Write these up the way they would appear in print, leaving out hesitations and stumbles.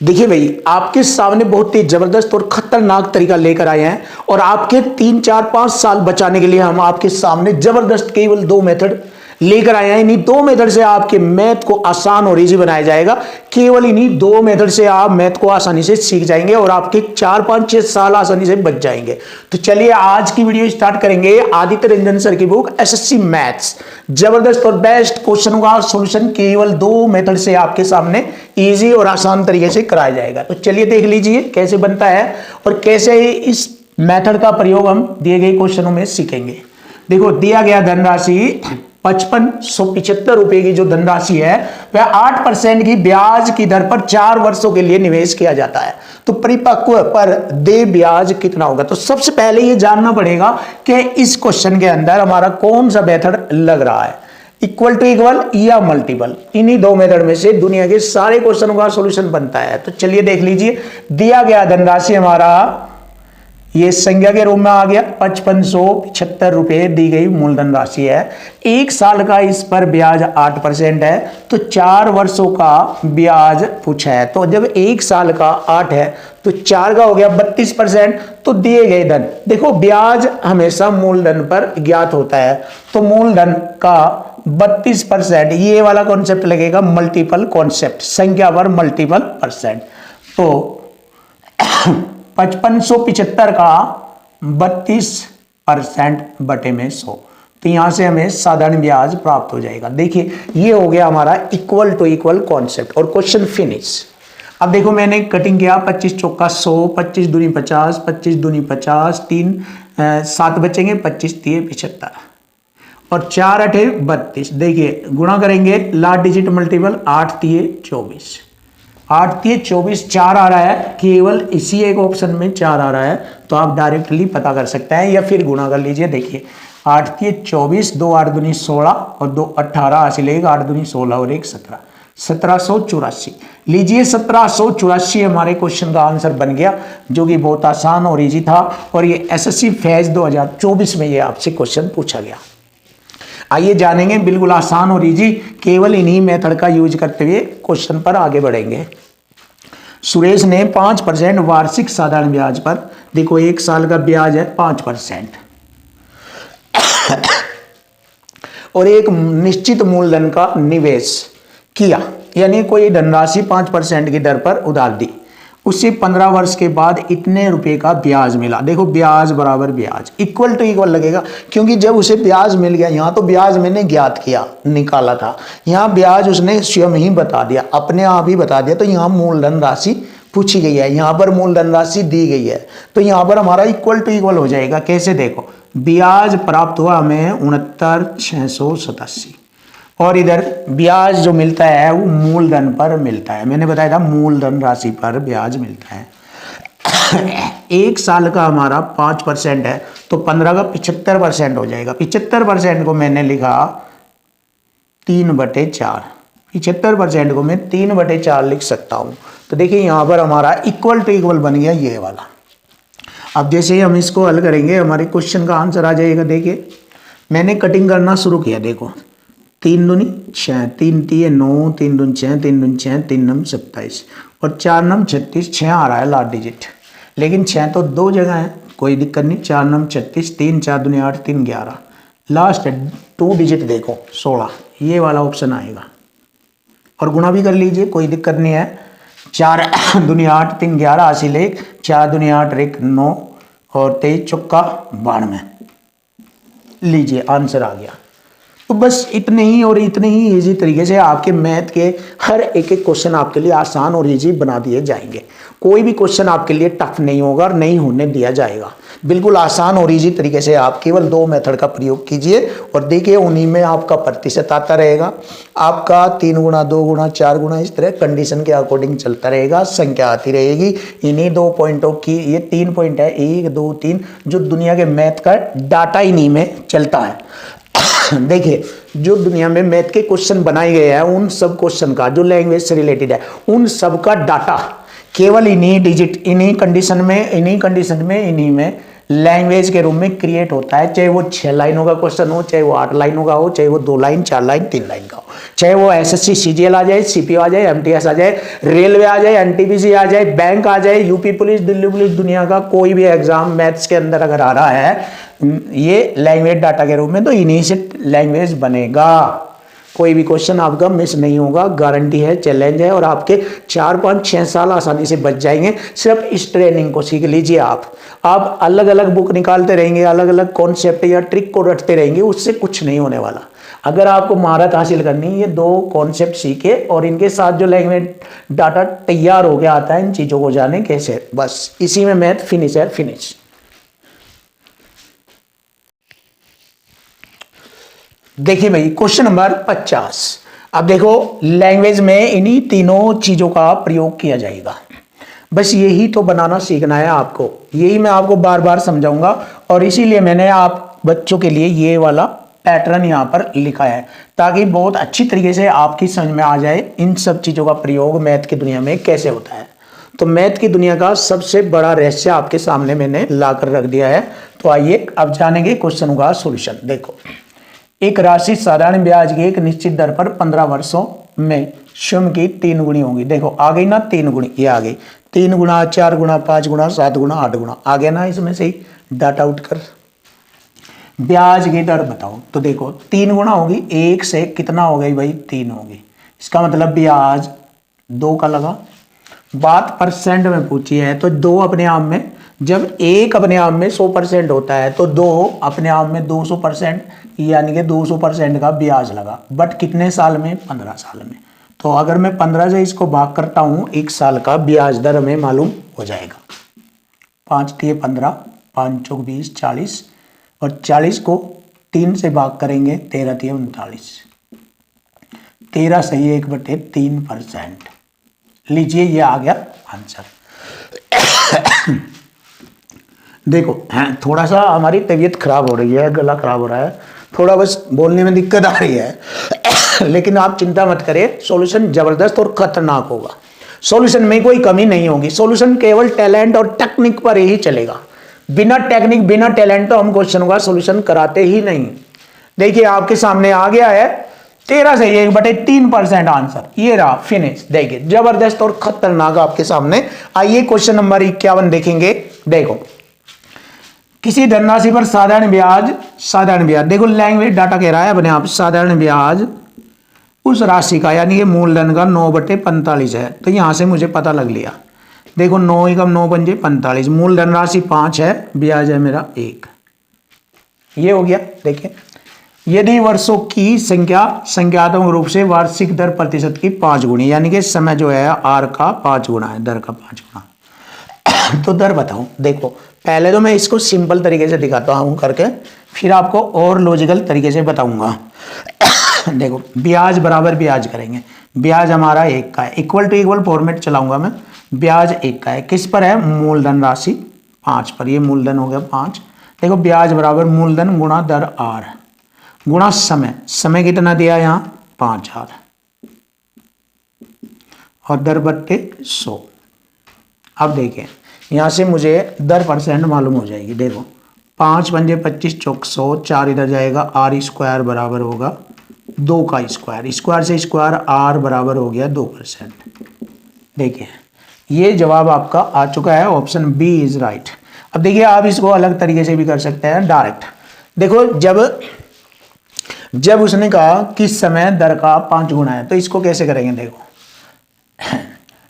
देखिए भाई, आपके सामने बहुत ही जबरदस्त और खतरनाक तरीका लेकर आए हैं और आपके 3 4 5 साल बचाने के लिए हम आपके सामने जबरदस्त केवल 2 मेथड लेकर आए हैं। इन्हीं 2 मेथड से आपके मैथ को आसान और इजी बनाया जाएगा। केवल इन्हीं 2 मेथड से आप मैथ को आसानी से सीख जाएंगे और आपके 4 5 6 साल आसानी से बच जाएंगे। तो चलिए आज की वीडियो स्टार्ट करेंगे। आदित्य रंजन सर की बुक एसएससी मैथ्स, जबरदस्त और बेस्ट क्वेश्चन का सॉल्यूशन केवल 2 मेथड से आपके सामने इजी और आसान तरीके से कराया जाएगा। तो चलिए देख लीजिए कैसे बनता है और कैसे इस मेथड का प्रयोग हम दिए गए क्वेश्चनों में सीखेंगे। देखो, दिया गया धनराशि 5575 रुपए की जो धनराशि है वह 8% की ब्याज की दर पर 4 वर्षों के लिए निवेश किया जाता है। तो परिपक्व पर दे ब्याज कितना होगा। तो सबसे पहले ये जानना पड़ेगा कि इस क्वेश्चन के अंदर हमारा कौन सा मेथड लग रहा है, इक्वल टू इक्वल या मल्टीपल। इन्हीं 2 मेथड में से दुनिया के सारे क्वेश्चनों का सॉल्यूशन बनता है। तो चलिए देख लीजिए, दिया गया धनराशि हमारा ये संख्या के रूप में आ गया 5575 रुपए दी गई मूलधन राशि है। 1 साल का इस पर ब्याज 8% है, तो 4 वर्षों का ब्याज पूछा है। तो जब 1 साल का 8 है तो 4 का हो गया 32%। तो दिए गए धन, देखो ब्याज हमेशा मूलधन पर ज्ञात होता है, तो मूलधन का 32%, ये वाला कॉन्सेप्ट लगेगा मल्टीपल कॉन्सेप्ट, संख्या पर मल्टीपल परसेंट। तो 5575 का 32% बटे में 100, तो यहां से हमें साधारण ब्याज प्राप्त हो जाएगा। देखिए ये हो गया हमारा इक्वल टू इक्वल कॉन्सेप्ट और क्वेश्चन फिनिश। अब देखो मैंने कटिंग किया, 25 चौका 100, 25 दूनी 50, 25 दूनी 50, 3 7 बचेंगे, 25 तिये 75 और 4 8 32। देखिए गुणा करेंगे, लास्ट डिजिट मल्टीपल, 8 तिये 24, 8 तिये 24, 4 आ रहा है, केवल इसी एक ऑप्शन में 4 आ रहा है। तो आप डायरेक्टली पता कर सकते हैं या फिर गुणा कर लीजिए। देखिए 8 तिये 24, 2 8 दूनी 16 और 2 18 हासिल, 1 8 दूनी 16 और 1 17, 1784। लीजिए 1784 हमारे क्वेश्चन का आंसर बन गया, जो कि बहुत आसान और इजी था और ये एसएससी फेज 2024 में ये आपसे क्वेश्चन पूछा गया। आइए जानेंगे बिल्कुल आसान और इजी, केवल इन्हीं मेथड का यूज करते हुए क्वेश्चन पर आगे बढ़ेंगे। सुरेश ने 5% वार्षिक साधारण ब्याज पर, देखो 1 साल का ब्याज है 5% और एक निश्चित मूलधन का निवेश किया, यानी कोई धनराशि 5% की दर पर उधार दी, उससे 15 वर्ष के बाद इतने रुपए का ब्याज मिला। देखो ब्याज बराबर ब्याज, इक्वल टू इक्वल लगेगा, क्योंकि जब उसे ब्याज मिल गया, यहाँ तो ब्याज मैंने ज्ञात किया निकाला था, यहाँ ब्याज उसने स्वयं ही बता दिया, अपने आप ही बता दिया। तो यहाँ मूलधन राशि पूछी गई है, यहाँ पर मूलधन राशि दी गई है, तो यहाँ पर हमारा इक्वल टू इक्वल हो जाएगा। कैसे, देखो ब्याज प्राप्त हुआ हमें 69,687 और इधर ब्याज जो मिलता है वो मूलधन पर मिलता है। मैंने बताया था मूलधन राशि पर ब्याज मिलता है। 1 साल का हमारा 5% है, तो 15 का 75% हो जाएगा। 75% को मैंने लिखा 3/4, 75% को मैं 3/4 लिख सकता हूँ। तो देखिए यहाँ पर हमारा इक्वल टू इक्वल बन गया ये वाला। अब जैसे ही हम इसको हल करेंगे हमारे क्वेश्चन का आंसर आ जाएगा। देखिए मैंने कटिंग करना शुरू किया, देखो 3 दूनी 6, 3 तिये 9, 3 दूनी 6, 3 दूनी 6, 3 नम 27 और 4 नम 36, 6 आ रहा है लास्ट डिजिट, लेकिन 6 तो 2 जगह है, कोई दिक्कत नहीं। 4 नम 36, 3 4 दूनी 8, 3 11, लास्ट 2 डिजिट देखो 16, ये वाला ऑप्शन आएगा। और गुणा भी कर लीजिए, कोई दिक्कत नहीं है। 4 दूनी 8, 3 11 हासिल 1, 4 दूनी 8 1 9 और 23 चौका 92। लीजिए आंसर आ गया। तो बस इतने ही और इतने ही इजी तरीके से आपके मैथ के हर एक एक क्वेश्चन आपके लिए आसान और इजी बना दिए जाएंगे। कोई भी क्वेश्चन आपके लिए टफ नहीं होगा और नहीं होने दिया जाएगा। बिल्कुल आसान और इजी तरीके से आप केवल 2 मेथड का प्रयोग कीजिए और देखिए उन्हीं में आपका प्रतिशत आता रहेगा। आपका 3 गुना 2 गुना 4 गुना इस तरह कंडीशन के अकॉर्डिंग चलता रहेगा, संख्या आती रहेगी। इन्हीं 2 पॉइंटों की, ये 3 पॉइंट है, 1 2 3, जो दुनिया के मैथ का डाटा इन्हीं में चलता है। देखिए जो दुनिया में मैथ के क्वेश्चन बनाए गए हैं उन सब क्वेश्चन का, जो लैंग्वेज से रिलेटेड है, उन सब का डाटा केवल इन्हीं डिजिट, इन्हीं कंडीशन में, इन्हीं में लैंग्वेज के रूप में क्रिएट होता है। चाहे वो 6 लाइनों का क्वेश्चन हो, चाहे वो 8 लाइनों का हो, चाहे वो 2 लाइन 4 लाइन 3 लाइन का हो, चाहे वो एसएससी सीजीएल आ जाए, सीपीओ आ जाए, एमटीएस आ जाए, रेलवे आ जाए, एनटीपीसी आ जाए, बैंक आ जाए, यूपी पुलिस, दिल्ली पुलिस, दुनिया का कोई भी एग्जाम मैथ्स के अंदर अगर आ रहा है ये लैंग्वेज डाटा के रूप में, तो इन्हीं से लैंग्वेज बनेगा। कोई भी क्वेश्चन आपका मिस नहीं होगा, गारंटी है, चैलेंज है। और आपके 4 5 6 साल आसानी से बच जाएंगे सिर्फ इस ट्रेनिंग को सीख लीजिए। आप अलग अलग बुक निकालते रहेंगे, अलग अलग कॉन्सेप्ट या ट्रिक को रटते रहेंगे, उससे कुछ नहीं होने वाला। अगर आपको महारत हासिल करनी है, ये 2 कॉन्सेप्ट सीखे और इनके साथ जो लैंग्वेज डाटा तैयार हो गया आता है, इन चीज़ों को जाने कैसे, बस इसी में मैथ फिनिश है, फिनिश। देखिए भाई क्वेश्चन नंबर 50। अब देखो लैंग्वेज में इन्हीं तीनों चीज़ों का प्रयोग किया जाएगा, बस यही तो बनाना सीखना है आपको। यही मैं आपको बार बार समझाऊंगा और इसीलिए मैंने आप बच्चों के लिए ये वाला पैटर्न यहाँ पर लिखा है, ताकि बहुत अच्छी तरीके से आपकी समझ में आ जाए इन सब चीज़ों का प्रयोग मैथ की दुनिया में कैसे होता है। तो मैथ की दुनिया का सबसे बड़ा रहस्य आपके सामने मैंने ला कर रख दिया है। तो आइए अब जानेंगे क्वेश्चन का सोल्यूशन। देखो, एक राशि साधारण ब्याज की एक निश्चित दर पर 15 वर्षों में स्वयं की 3 गुणी होगी। देखो आ गई ना 3 गुणी, ये आ गई 3 गुना, 4 गुना, 5 गुना, 7 गुना, 8 गुना, आ गया ना इसमें से ही डाटा आउट कर। ब्याज की दर बताओ, तो देखो 3 गुना होगी, 1 से कितना हो गई भाई 3 होगी, इसका मतलब ब्याज 2 का लगा। बात परसेंट में पूछी है तो 2 अपने आप में, जब 1 अपने आप में 100% होता है तो 2 अपने आप में 200%, यानी कि 200% का ब्याज लगा। बट कितने साल में? 15 साल में। तो अगर मैं 15 से इसको भाग करता हूँ, 1 साल का ब्याज दर हमें मालूम हो जाएगा। 5 × 15, 5 × 20, 40, और 40 को 3 से भाग करेंगे, 13 × 39, 13 सही 1/3%। लीजिए ये आ गया आंसर। देखो थोड़ा सा हमारी तबीयत खराब हो रही है, गला खराब हो रहा है, थोड़ा बस बोलने में दिक्कत आ रही है लेकिन आप चिंता मत करिए, सॉल्यूशन जबरदस्त और खतरनाक होगा। सॉल्यूशन में कोई कमी नहीं होगी, सॉल्यूशन केवल टैलेंट और टेक्निक पर ही चलेगा। बिना टेक्निक बिना टैलेंट तो हम क्वेश्चन का सॉल्यूशन कराते ही नहीं। देखिए आपके सामने आ गया है 13 से 1/3% आंसर, ये रहा फिनिश। देखिए जबरदस्त और खतरनाक आपके सामने। आइए क्वेश्चन नंबर 51 देखेंगे। देखो, किसी धनराशि पर साधारण ब्याज देखो लैंग्वेज डाटा कह रहा है अपने आप, साधारण ब्याज उस राशि का, यानी कि मूलधन का 9/45 है। तो यहां से मुझे पता लग लिया। देखो 9 × 9 = 45, मूलधन राशि 5 है, ब्याज है मेरा 1, ये हो गया। देखिए यदि वर्षों की संख्या संख्यात्मक रूप से वार्षिक दर प्रतिशत की 5 गुनी, यानी कि समय जो है आर का 5 गुना है, दर का 5 गुना। तो दर बताओ। देखो पहले तो मैं इसको सिंपल तरीके से दिखाता हूं करके, फिर आपको और लॉजिकल तरीके से बताऊंगा। देखो ब्याज बराबर ब्याज करेंगे, ब्याज हमारा 1 का है, इक्वल टू इक्वल फॉर्मेट चलाऊंगा मैं। ब्याज 1 का है, किस पर है? मूलधन राशि 5 पर, ये मूलधन हो गया 5। देखो ब्याज बराबर मूलधन गुणा दर आर गुणा समय कितना दिया यहाँ 5000, और दर बट्टे 100। अब देखिए यहां से मुझे दर % मालूम हो जाएगी। देखो 5 × 5 = 25, चौक 100, 4 इधर जाएगा, आर स्क्वायर बराबर होगा 2 का स्क्वायर, स्क्वायर से स्क्वायर आर बराबर हो गया 2%। देखिए ये जवाब आपका आ चुका है, ऑप्शन बी इज राइट। अब देखिए आप इसको अलग तरीके से भी कर सकते हैं, डायरेक्ट। देखो जब उसने कहा कि समय दर का 5 गुना है, तो इसको कैसे करेंगे? देखो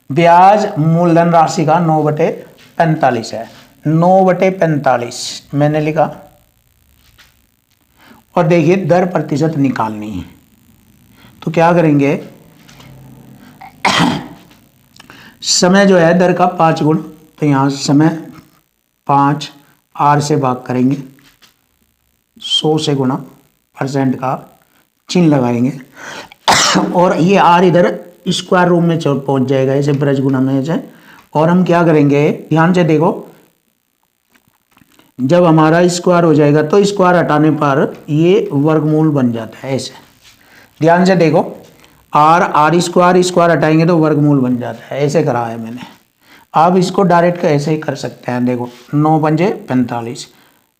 ब्याज मूलधन राशि का 9/45 है, 9/45 मैंने लिखा, और देखिए दर प्रतिशत निकालनी है। तो क्या करेंगे, समय जो है दर का 5 गुना, तो यहां समय 5 आर से भाग करेंगे, 100 से गुणा, % का चिन्ह लगाएंगे, और ये आर इधर स्क्वायर रूम में पहुंच जाएगा, ऐसे ब्रज गुना में ऐसे। और हम क्या करेंगे, ध्यान से देखो, जब हमारा स्क्वायर हो जाएगा तो स्क्वायर हटाने पर ये वर्गमूल बन जाता है, ऐसे ध्यान से देखो, आर स्क्वायर हटाएंगे तो वर्गमूल बन जाता है, ऐसे करा है मैंने। आप इसको डायरेक्ट ऐसे ही कर सकते हैं। देखो 9 × 5 = 45,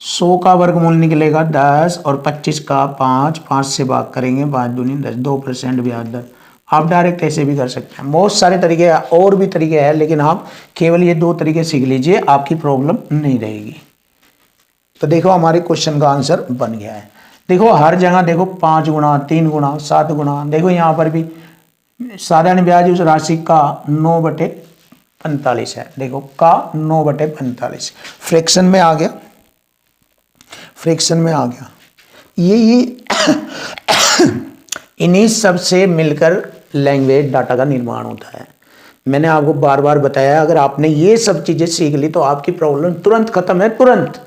100 का वर्गमूल निकलेगा 10 और 25 का 5, 5 से भाग करेंगे 5 दूनी 10, 2% ब्याज दर। आप डायरेक्ट ऐसे भी कर सकते हैं, बहुत सारे तरीके हैं, और भी तरीके हैं, लेकिन आप केवल ये 2 तरीके सीख लीजिए, आपकी प्रॉब्लम नहीं रहेगी। तो देखो हमारे क्वेश्चन का आंसर बन गया है। देखो हर जगह देखो 5 गुना, 3 गुना, 7 गुना, देखो यहाँ पर भी साधारण ब्याज उस राशि का 9/45 है। देखो का 9/45 फ्रैक्शन में आ गया, फ्रैक्शन में आ गया। ये इन्हीं सब से मिलकर लैंग्वेज डाटा का निर्माण होता है। मैंने आपको बार बार बताया, अगर आपने ये सब चीजें सीख ली तो आपकी प्रॉब्लम तुरंत खत्म है, तुरंत।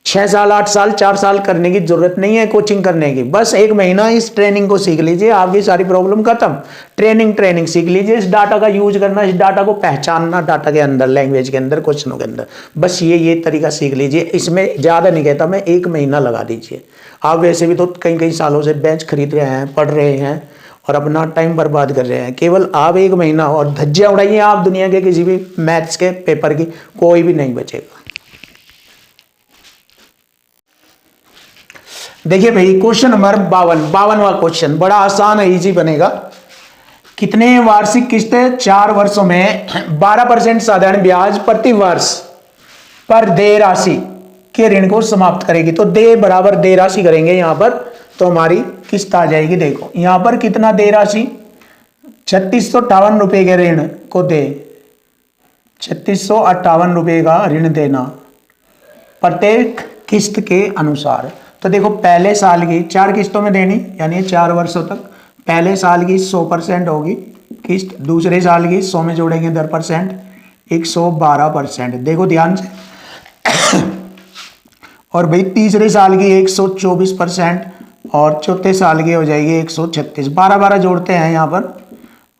6 साल 8 साल 4 साल करने की जरूरत नहीं है कोचिंग करने की, बस 1 महीना इस ट्रेनिंग को सीख लीजिए, आपकी सारी प्रॉब्लम खत्म। ट्रेनिंग सीख लीजिए, इस डाटा का यूज करना, इस डाटा को पहचानना, डाटा के अंदर, लैंग्वेज के अंदर, क्वेश्चनों के अंदर, बस ये तरीका सीख लीजिए। इसमें ज़्यादा नहीं कहता मैं, 1 महीना लगा दीजिए। आप वैसे भी तो कई सालों से बेंच खरीद रहे हैं, पढ़ रहे हैं और अपना टाइम बर्बाद कर रहे हैं। केवल आप 1 महीना और धज्जियां उड़ाइए, आप दुनिया के किसी भी मैथ्स के पेपर की, कोई भी नहीं बचेगा। देखिए भाई क्वेश्चन नंबर 52वां क्वेश्चन बड़ा आसान है, इजी बनेगा। कितने वार्षिक किस्तें 4 वर्षों में 12% साधारण ब्याज प्रति वर्ष पर देय राशि के ऋण को समाप्त करेगी? तो देय बराबर देय राशि करेंगे यहां पर, तो हमारी किस्त आ जाएगी। देखो यहां पर कितना देय राशि, 3658 रुपए के ऋण को दे, 3658 रुपए का ऋण देना प्रत्येक किस्त के अनुसार। तो देखो पहले साल की 4 किस्तों में देनी, यानी 4 वर्षों तक। पहले साल की 100% होगी किस्त, दूसरे साल की 100 में जोड़ेंगे 10%, 112%। देखो ध्यान से। और भाई तीसरे साल की 124% और चौथे साल की हो जाएगी 136। 12 जोड़ते हैं यहाँ पर,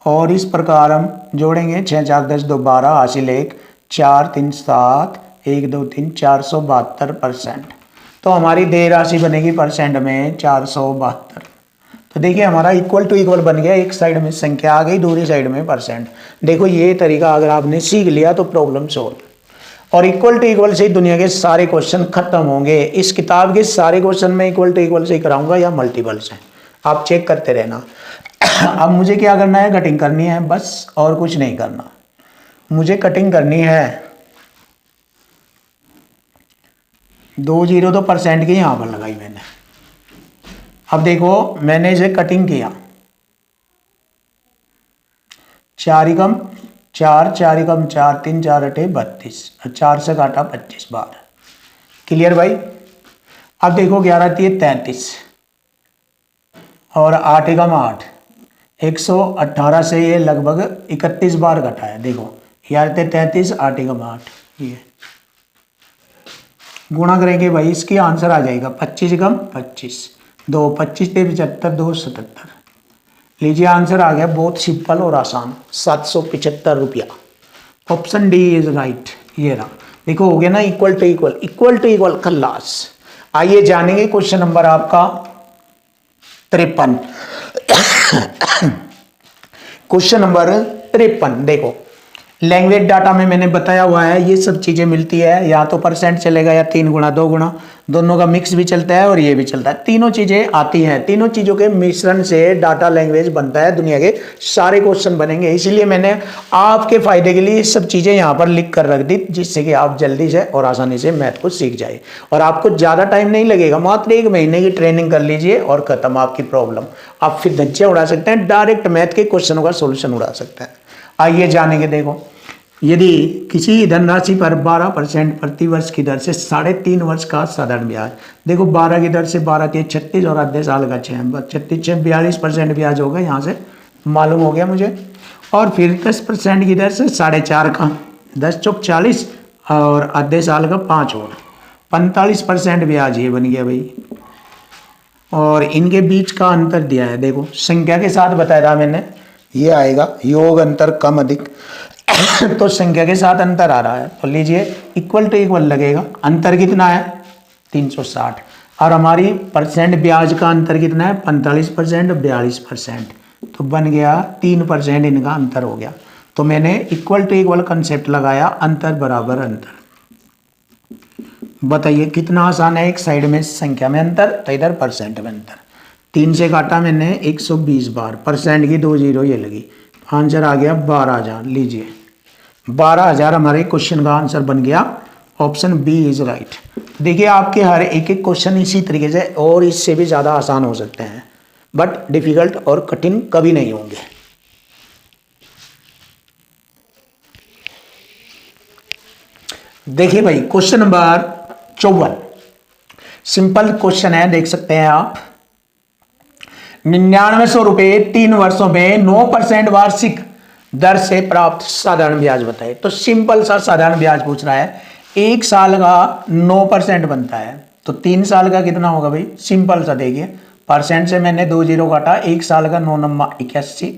और इस प्रकार हम जोड़ेंगे 6 4 10 2 12 हासिल 1 4 3 7 1 2 3 472%। तो हमारी देय राशि बनेगी परसेंट में 472। तो देखिए हमारा इक्वल टू इक्वल बन गया, एक साइड में संख्या आ गई, दूसरी साइड में परसेंट। देखो ये तरीका अगर आपने सीख लिया तो प्रॉब्लम सोल्व। और इक्वल टू इक्वल से ही दुनिया के सारे क्वेश्चन खत्म होंगे। इस किताब के सारे क्वेश्चन मैं इक्वल टू इक्वल से ही कराऊंगा या मल्टीपल से, आप चेक करते रहना। अब मुझे क्या करना है, कटिंग करनी है बस, और कुछ नहीं करना। मुझे कटिंग करनी है 2 0 तो परसेंट की यहां पर लगाई मैंने। अब देखो मैंने इसे कटिंग किया, 4 एकम 4 4 एकम 4 3 4 8 32, 4 से काटा 25 बार। क्लियर भाई? अब देखो 11 3 33 और 8 एकम 8, 118 से ये लगभग 31 बार घटा है। देखो 11 33 8 एकम 8, ये गुणा करेंगे भाई, इसकी आंसर आ जाएगा 25 एकम 25, 2 25 से 75 2 77। लीजिए आंसर आ गया, बहुत सिंपल और आसान, 775 रुपया। Option D is right. ये रहा, देखो हो गया ना equal to equal, equal to equal खल्लास। आइए जानेंगे क्वेश्चन नंबर आपका 53। क्वेश्चन नंबर 53 देखो, लैंग्वेज डाटा में मैंने बताया हुआ है ये सब चीजें मिलती है, या तो परसेंट चलेगा या 3 गुना 2 गुना, दोनों का मिक्स भी चलता है और ये भी चलता है। तीनों चीजें आती हैं, तीनों चीजों के मिश्रण से डाटा लैंग्वेज बनता है। दुनिया के सारे क्वेश्चन बनेंगे, इसीलिए मैंने आपके फायदे के लिए ये सब चीजें यहाँ पर लिख कर रख दी, जिससे कि आप जल्दी से और आसानी से मैथ को सीख जाए। और आपको ज्यादा टाइम नहीं लगेगा, मात्र 1 महीने की ट्रेनिंग कर लीजिए और खत्म आपकी प्रॉब्लम। आप फिर धज्जियां उड़ा सकते हैं, डायरेक्ट मैथ के क्वेश्चनों का सोल्यूशन उड़ा सकते हैं। आइए जानेंगे। देखो यदि किसी धनराशि पर 12% प्रति वर्ष की दर से 3.5 वर्ष का साधारण ब्याज, देखो 12 की दर से 12 के 36 और आधे साल का 6 36 42% ब्याज होगा, यहाँ से मालूम हो गया मुझे। और फिर 10% की दर से 4.5 का 10 चौक 40 और आधे साल का 5 और 45% ब्याज, ये बन गया भाई। और इनके बीच का अंतर दिया है, देखो संख्या के साथ बताया था मैंने, ये आएगा योग अंतर कम अधिक। तो संख्या के साथ अंतर आ रहा है, तो लीजिए इक्वल टू इक्वल लगेगा। अंतर कितना है 360, और हमारी परसेंट ब्याज का अंतर कितना है 45% 42%, तो बन गया 3% इनका अंतर हो गया। तो मैंने इक्वल टू इक्वल कंसेप्ट लगाया, अंतर बराबर अंतर। बताइए कितना आसान है, एक साइड में संख्या में अंतर तो इधर परसेंट में अंतर। 3 से काटा मैंने 120 बार, परसेंट की 2 जीरो ये लगी, आंसर आ गया 12,000। लीजिए 12,000 हमारे क्वेश्चन का आंसर बन गया, ऑप्शन बी इज राइट। देखिए आपके हर एक एक क्वेश्चन इसी तरीके से और इससे भी ज़्यादा आसान हो सकते हैं, बट डिफिकल्ट और कठिन कभी नहीं होंगे। देखिए भाई क्वेश्चन नंबर 54 सिंपल क्वेश्चन है, देख सकते हैं आप। 9900 रुपये 3 वर्षों में 9% वार्षिक दर से प्राप्त साधारण ब्याज बताए। तो सिंपल सा साधारण ब्याज पूछ रहा है, एक साल का 9% बनता है तो 3 साल का कितना होगा भाई, सिंपल सा देखिए, परसेंट से मैंने 2 जीरो काटा, एक साल का 9 नम्मा 81,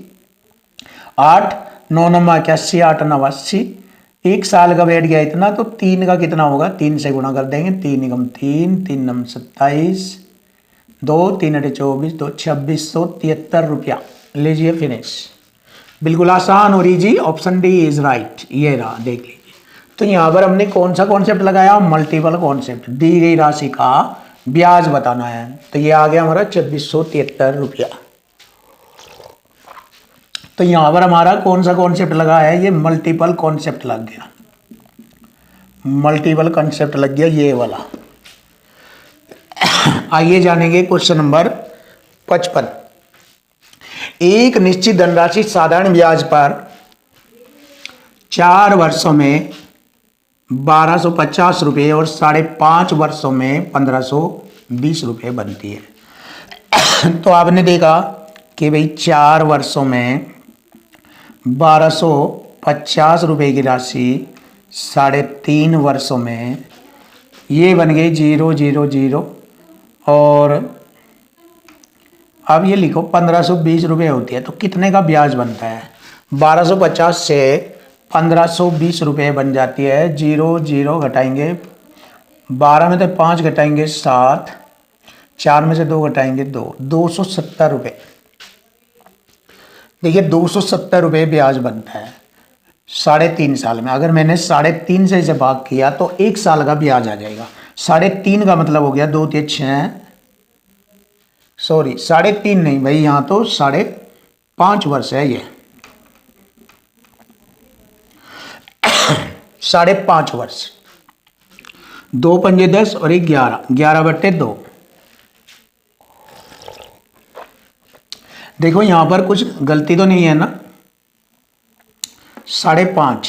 8 9 नम्मा 81, 8 9 80, एक साल का बैठ गया इतना, तो 3 का कितना होगा, 3 से गुणा कर देंगे, 3 एकम 3, 3 नम 27, 2 3 अठे 24, 2 2673 रुपया। लीजिए फिनिश, बिल्कुल आसान हो रही जी, ऑप्शन डी इज राइट। ये रहा, देख लीजिए। तो यहाँ पर हमने कौन सा कॉन्सेप्ट लगाया, मल्टीपल कॉन्सेप्ट। दी गई राशि का ब्याज बताना है, तो ये आ गया हमारा 2673 रुपया। तो यहां पर हमारा कौन सा कॉन्सेप्ट लगा है, ये मल्टीपल कॉन्सेप्ट लग गया, मल्टीपल कॉन्सेप्ट लग गया ये वाला। आइए जानेंगे क्वेश्चन नंबर 55। एक निश्चित धनराशि साधारण ब्याज पर 4 वर्षों में 1250 रुपये और 5.5 वर्षों में 1520 रुपये बनती है। तो आपने देखा कि भाई 4 वर्षों में 1250 रुपये की राशि 3.5 वर्षों में ये बन गई 000, और अब ये लिखो 1520 रुपये होती है, तो कितने का ब्याज बनता है, 1250 से 1520 रुपये बन जाती है। 0 घटाएंगे, 12 में से 5 घटाएंगे 7, 4 में से 2 घटाएंगे 2, 270 रुपये। देखिए 270 रुपये ब्याज बनता है 3.5 साल में। अगर मैंने 3.5 से इसे भाग किया तो 1 साल का ब्याज आ जाएगा। 3.5 का मतलब हो गया 2 3 6, सॉरी 3.5 नहीं भाई, यहाँ तो 5.5 वर्ष है ये, 5.5 वर्ष। 2 पंजे 10 और 1 11, 11/2। देखो यहां पर कुछ गलती तो नहीं है ना, 5.5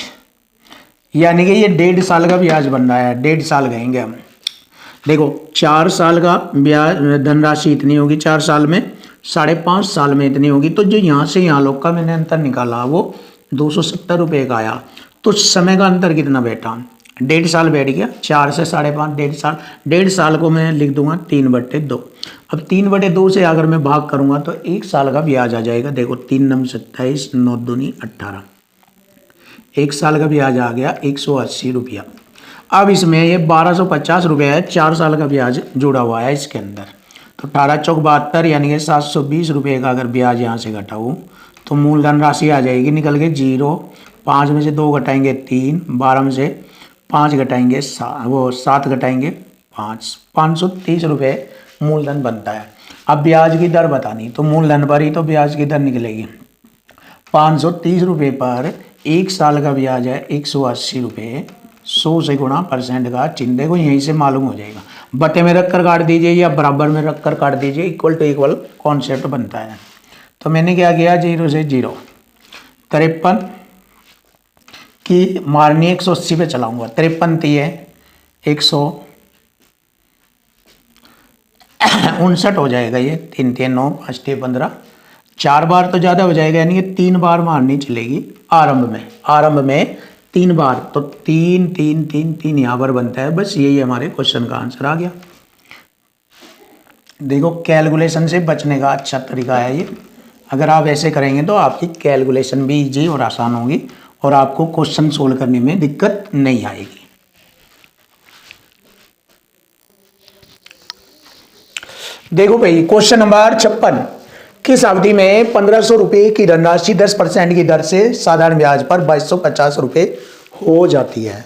यानी कि ये 1.5 साल का ब्याज बन रहा है, 1.5 साल कहेंगे हम। देखो 4 साल का ब्याज धनराशि इतनी होगी 4 साल में, 5.5 साल में इतनी होगी। तो जो यहाँ से यहाँ लोग का मैंने अंतर निकाला वो 270 रुपये का आया। तो समय का अंतर कितना बैठा, 1.5 साल बैठ गया, 4 से 5.5 1.5 साल, 1.5 साल को मैं लिख दूंगा 3/2। अब 3/2 से अगर मैं भाग करूंगा तो 1 साल का ब्याज आ जाएगा। देखो 3 नम 27, 9 दूनी 18, 1 साल का ब्याज आ गया 180 रुपया। अब इसमें ये 1250 रुपये है, 4 साल का ब्याज जुड़ा हुआ है इसके अंदर। तो 18 चौक 72 यानी कि 720 रुपये का अगर ब्याज यहाँ से घटाऊँ तो मूलधन राशि आ जाएगी निकल के 0, 5 में से 2 घटाएंगे 3, 12 में से 5 घटाएंगे 7 घटाएंगे 5, 530 रुपये मूलधन बनता है। अब ब्याज की दर बतानी, तो मूलधन पर ही तो ब्याज की दर निकलेगी। 530 रुपये पर 1 साल का ब्याज है 180 रुपये, 100 से गुणा परसेंट का चिन्ह देखो यहीं से मालूम हो जाएगा। बटे में रख कर काट दीजिए या बराबर में रख कर काट दीजिए, इक्वल टू इक्वल कॉन्सेप्ट बनता है। तो मैंने क्या किया, 0 से 0, 53 की मारनी 180 पे चलाऊंगा, 53 है 159 हो जाएगा ये, 3 3 9 5 3 15, 4 बार तो ज़्यादा हो जाएगा, यानी कि 3 बार मारनी चलेगी आरंभ में 3 बार। तो 3 3 3 3 यहाँ पर बनता है। बस यही हमारे क्वेश्चन का आंसर आ गया। देखो कैलकुलेशन से बचने का अच्छा तरीका है ये। अगर आप ऐसे करेंगे तो आपकी कैलकुलेशन भी इजी और आसान होगी और आपको क्वेश्चन सोल्व करने में दिक्कत नहीं आएगी। देखो भाई क्वेश्चन नंबर 56, किस अवधि में 1500 रुपये की धनराशि 10% की दर से साधारण ब्याज पर 2250 रुपये हो जाती है,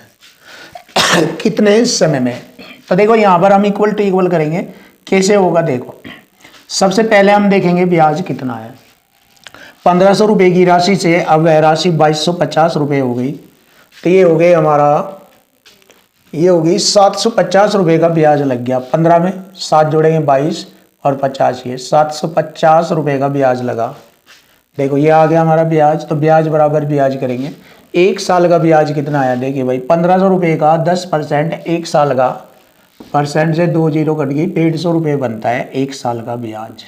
कितने समय में। तो देखो यहाँ पर हम इक्वल टू इक्वल करेंगे, कैसे होगा देखो। सबसे पहले हम देखेंगे ब्याज कितना है। 1500 रुपये की राशि से अब वह राशि 2250 रुपये हो गई, तो ये हो गई हमारा, ये होगी 750 रुपये का ब्याज लग गया। 15 में 7 जोड़ेंगे 22 और 50, ये 750 रुपये का ब्याज लगा। देखो ये आ गया हमारा ब्याज, तो ब्याज बराबर ब्याज करेंगे। एक साल का ब्याज कितना आया, देखिए भाई 1500 रुपये का 10% एक साल का, परसेंट से 2 जीरो कट गई, 150 रुपये बनता है एक साल का ब्याज।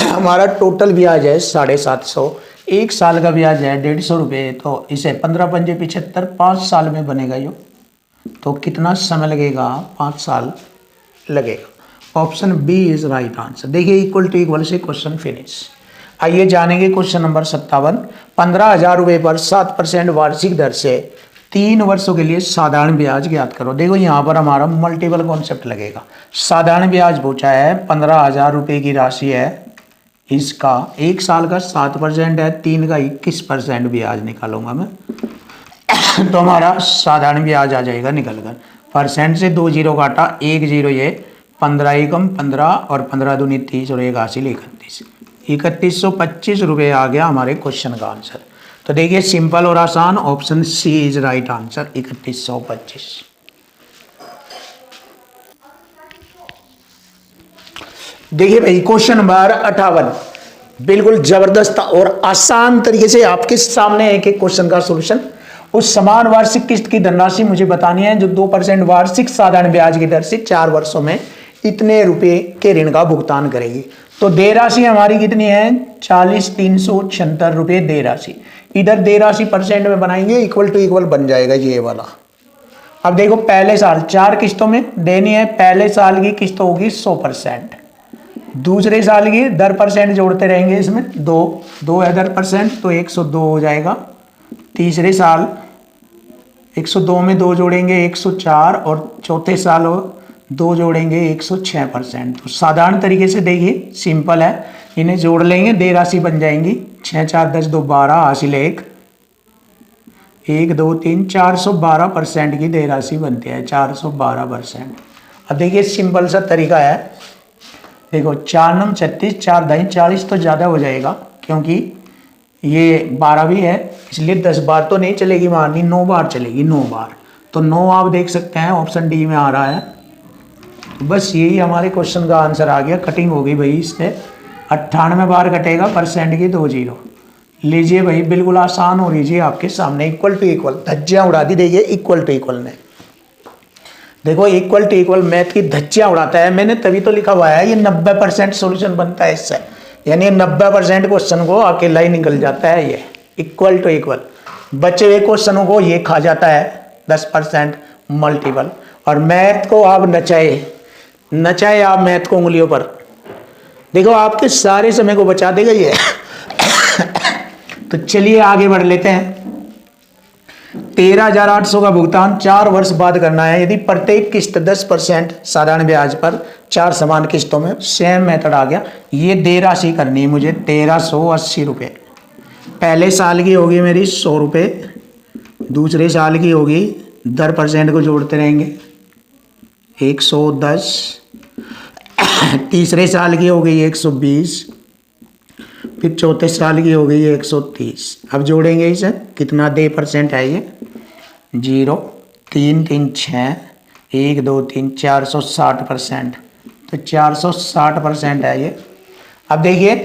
हमारा टोटल ब्याज है 750, एक साल का ब्याज है 150 रुपये, तो इसे 15 पंजे 75, 5 साल में बनेगा यो। तो कितना समय लगेगा, 5 साल लगेगा। Option B is right answer. देखिए इक्वल टू इक्वल से क्वेश्चन फिनिश। आइए जानेंगे क्वेश्चन नंबर 57। 15,000 रुपये पर 7% वार्षिक दर से 3 वर्षों के लिए साधारण ब्याज ज्ञात करो। देखो यहाँ पर हमारा मल्टीपल कॉन्सेप्ट लगेगा। साधारण ब्याज पूछा है, 15,000 रुपये की राशि है, इसका एक साल का 7% है, 3 का 21% ब्याज निकालूंगा मैं। तो हमारा साधारण ब्याज आ जाएगा निकल कर। परसेंट से 2 जीरो काटा, 1 जीरो, ये 15 एकम 15 और 15 दूनी 30 और 1 हासिल 31, 3125 रुपये आ गया हमारे क्वेश्चन का आंसर। तो देखिए सिंपल और आसान, option C is right answer, 3125। देखिए भाई क्वेश्चन नंबर 58 बिल्कुल जबरदस्त और आसान तरीके से आपके सामने एक एक क्वेश्चन का सॉल्यूशन। उस समान वार्षिक किस्त की धनराशि मुझे बतानी है जो 2% वार्षिक साधारण ब्याज की दर से 4 वर्षों में इतने रुपए के ऋण का भुगतान करेगी। तो देय राशि हमारी कितनी है, 40,376 रुपये देय राशि। इधर देय राशि परसेंट में बनाएंगे, इक्वल टू इक्वल बन जाएगा ये वाला। अब देखो पहले साल 4 किस्तों में देनी है, पहले साल की किस्त होगी 100%, दूसरे साल की दर परसेंट जोड़ते रहेंगे, इसमें 2 है दर परसेंट, तो 102 हो जाएगा। तीसरे साल 102 में 2 जोड़ेंगे 104, और चौथे साल 2 जोड़ेंगे 106%। तो साधारण तरीके से देखिए सिंपल है, इन्हें जोड़ लेंगे, देय राशि बन जाएंगी 6 4 10 2 12 हासिल 1 1 2 3 412% की देय राशि बनती है, 412%। अब देखिए सिंपल सा तरीका है, देखो 4 9 36, 4 दाई 40 तो ज़्यादा हो जाएगा, क्योंकि ये 12 भी है, इसलिए 10 बार तो नहीं चलेगी मारनी, 9 बार चलेगी, 9 बार। तो 9 आप देख सकते हैं ऑप्शन डी में आ रहा है। बस यही हमारे क्वेश्चन का आंसर आ गया। कटिंग हो गई भाई इससे, 98 बार कटेगा, परसेंट की 2 जीरो। लीजिए भाई बिल्कुल आसान हो लीजिए, आपके सामने इक्वल टू इक्वल धज्जियाँ उड़ा दी। देखिए इक्वल टू इक्वल ने, देखो इक्वल टू इक्वल मैथ की धज्जियाँ उड़ाता है, मैंने तभी तो लिखा हुआ है ये 90% सोल्यूशन बनता है इससे, यानी 90% क्वेश्चन को अकेला ही निकल जाता है ये इक्वल टू इक्वल। बचे हुए क्वेश्चनों को ये खा जाता है 10% मल्टीपल। और मैथ को आप नचाए आप मैथ को उंगलियों पर, देखो आपके सारे समय को बचा देगा ये। तो चलिए आगे बढ़ लेते हैं। 13,800 का भुगतान 4 वर्ष बाद करना है, यदि प्रत्येक किस्त 10% साधारण ब्याज पर 4 समान किस्तों में, सेम मेथड आ गया। ये देय राशि करनी है मुझे 1380 रुपये। पहले साल की होगी मेरी 100 रुपये, दूसरे साल की होगी, दर परसेंट को जोड़ते रहेंगे 110, तीसरे साल की हो गई 120, फिर चौथे साल की हो गई 130। अब जोड़ेंगे इसे, कितना देय परसेंट है ये, 0 3 3 6 1 2 3 460%, तो 460% है ये। अब देखिए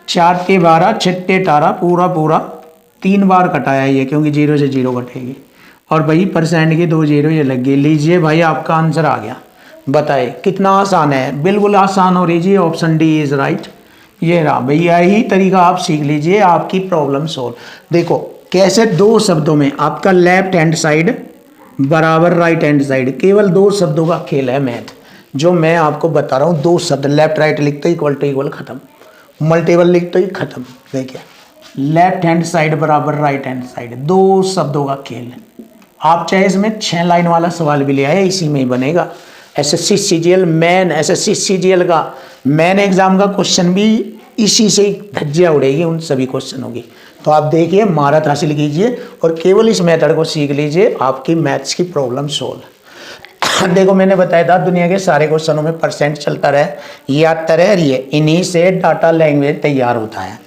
4 के 12 6 के 18, पूरा 3 बार कटाया ये, क्योंकि 0 से 0 कटेगी, और भाई परसेंट की 2 जीरो ये लग गई। लीजिए भाई आपका आंसर आ गया। बताए कितना आसान है, बिल्कुल आसान हो लीजिए, ऑप्शन डी इज राइट। ये रहा भैया, यही तरीका आप सीख लीजिए, आपकी प्रॉब्लम सोल्व। देखो कैसे 2 शब्दों में आपका लेफ्ट हैंड साइड बराबर राइट हैंड साइड, केवल 2 शब्दों का खेल है मैथ, जो मैं आपको बता रहा हूँ। 2 शब्द लेफ्ट राइट लिखते ही इक्वल टू इक्वल खत्म, मल्टीपल लिखते ही खत्म। देखिए लेफ्ट हैंड साइड बराबर राइट हैंड साइड, 2 शब्दों का खेल है। आप चाहे इसमें 6 लाइन वाला सवाल भी ले आए, इसी में ही बनेगा। SSC CGL main, SSC CGL का मेन एग्जाम का क्वेश्चन भी इसी से धज्जियाँ उड़ेगी उन सभी क्वेश्चनों की। तो आप देखिए महारत हासिल कीजिए और केवल इस मेथड को सीख लीजिए, आपकी मैथ्स की प्रॉब्लम सोल्व। देखो मैंने बताया था दुनिया के सारे क्वेश्चनों में परसेंट चलता रहे, ये आता रहे और ये इन्हीं से डाटा लैंग्वेज तैयार होता है।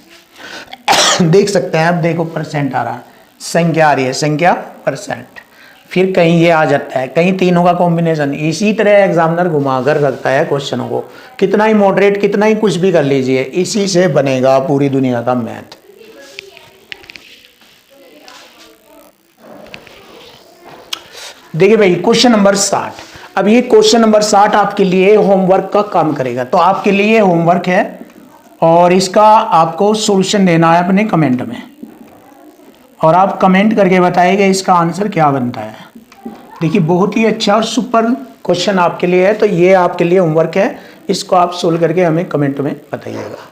देख सकते हैं आप, देखो परसेंट आ रहा है, संख्या आ रही है, संख्या परसेंट, फिर कहीं ये आ जाता है, कहीं तीनों का कॉम्बिनेशन। इसी तरह एग्जामिनर घुमाकर रखता है क्वेश्चनों को, कितना ही मॉडरेट कितना ही कुछ भी कर लीजिए, इसी से बनेगा पूरी दुनिया का मैथ। देखिए भाई क्वेश्चन नंबर 60। अब ये क्वेश्चन नंबर 60 आपके लिए होमवर्क का काम करेगा, तो आपके लिए होमवर्क है और इसका आपको सॉल्यूशन देना है अपने कमेंट में, और आप कमेंट करके बताइएगा इसका आंसर क्या बनता है। देखिए बहुत ही अच्छा और सुपर क्वेश्चन आपके लिए है, तो ये आपके लिए होमवर्क है, इसको आप सोल्व करके हमें कमेंट में बताइएगा।